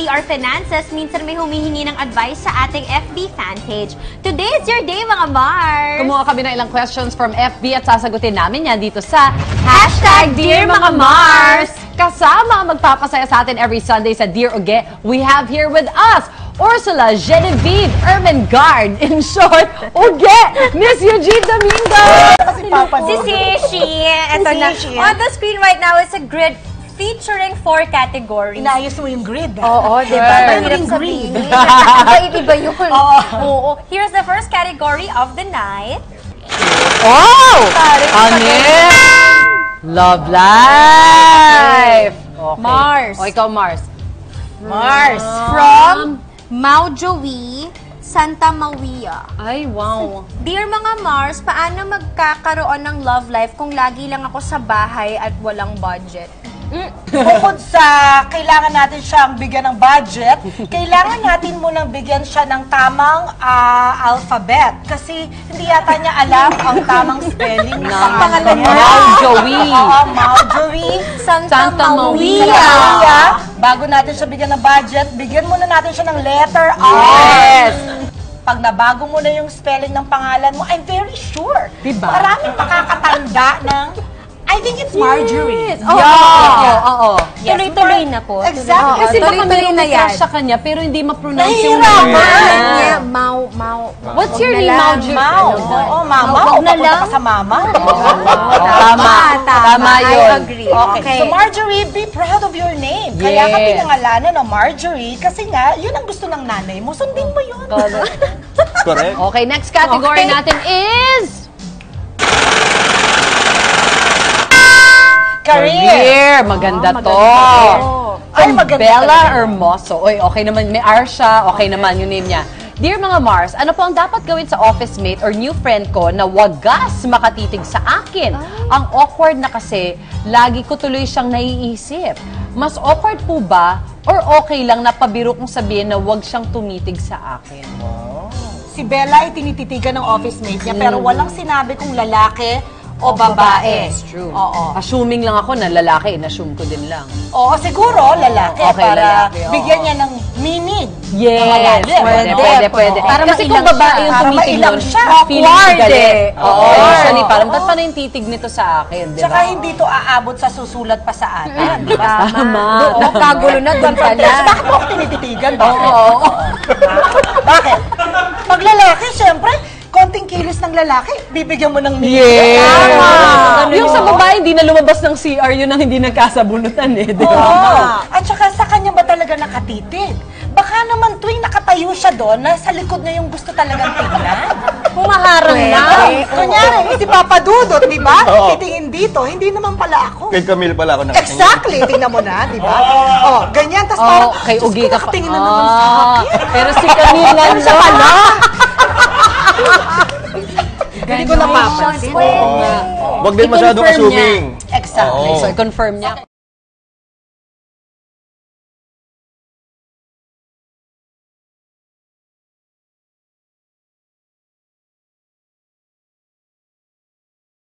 CR Finances, minsan may humihingi ng advice sa ating FB fan page. Today is your day, mga Mars! Kumuha kami ng ilang questions from FB at sasagutin namin yan dito sa Dear Mga Mars! Kasama ang magpapasaya sa atin every Sunday sa Dear Uge, we have here with us Ursula Genevieve Ermengarde. In short, Uge! Miss Eugene Domingo! Si Sishi! Ito na. On the screen right now is a grid featuring 4 categories. Inayos mo yung grid. Oo, di ba? Mahirap sabihin. Iba yun. Oo. Here's the first category of the night. Oh! Ano? Love life! Okay. Mars. O, ikaw, Mars. Mars. From Mau Joey, Santa Maria. Ay, wow. Dear mga Mars, paano magkakaroon ng love life kung lagi lang ako sa bahay at walang budget? Bukod sa kailangan natin siyang bigyan ng budget, kailangan natin munang bigyan siya ng tamang alphabet. Kasi hindi yata niya alam ang tamang spelling ng pangalan niya. Mau Joey. Oo, Mau Joey. Santa Maria. Maria. Bago natin siya bigyan ng budget, bigyan muna natin siya ng letter R. Yes. Pag nabago mo na yung spelling ng pangalan mo, I'm very sure. Diba? Maraming makakatanda ng I think it's Marjorie. Yes. Oo. Tuloy-tuloy na po. Exactly. Kasi baka Tuloy-tuloy may na yan. crush sa kanya pero hindi ma-pronounce yung Nahihirapan. name. Mau. What's your name, Mau Joey? Mau. Oo, mama. Wag na Papunta lang. ka sa mama. Tama I yun. agree. Okay. So Marjorie, be proud of your name. Kaya ka pinangalanan ng Marjorie kasi nga, yun ang gusto ng nanay mo. Sundin mo yun. Correct. Okay, next category natin is Career. Maganda to. Ay, maganda Bella talaga. Hermoso. Oy, okay naman. May R siya. Okay naman yung name niya. Dear mga Mars, ano po ang dapat gawin sa office mate or new friend ko na wagas makatitig sa akin? Ang awkward na kasi, lagi ko tuloy siyang naiisip. Mas awkward po ba or okay lang na pabiro kong sabihin na wag siyang tumitig sa akin? Si Bella ay tinititigan ng office mate niya pero walang sinabi kung lalaki o babae. That's true. Oo. Assuming lang ako na lalaki, in-assume ko din lang. Oo, siguro lalaki Okay, para lalaki, oo. bigyan niya ng meaning. Yes, pwede. Para Kasi kung mailang babae siya. yung Para tumitig mailang nun, siya. feeling Awkward galit. eh. Oo, Oo. usually parang, ba't pa na yung titig nito sa akin, di Tsaka ba? hindi to aabot sa susulat pa sa atin, di ba? Tama. Doon, kagulo na doon pala. Bakit mo ako tinititigan? Bakit? Oo. Bakit? Pag lalaki, syempre, konting kilos ng lalaki, bibigyan mo ng meaning. Yes. Tama. Yung sa babae, hindi na lumabas ng CR, yun ang hindi nagkasabunutan eh, di ba? Oo. At saka sa kanya ba talaga nakatitig? Baka naman tuwing nakatayo siya doon, nasa likod niya yung gusto talagang tignan. Pumaharang na. Kunyari, si Papa Dudot, di ba? Oo. Titingin dito, hindi naman pala ako. Kay Camille pala ako nakatingin. Exactly, tingnan mo na, di ba? Oh, ganyan, tapos parang, Kay Diyos Ugi ko, ka pa. nakatingin na naman sa akin. Pero si Camille nga Ano siya no? pala? Hindi ko napapansin. Huwag din masyadong I-confirm niya. assuming. Exactly. Oo. So, i-confirm niya.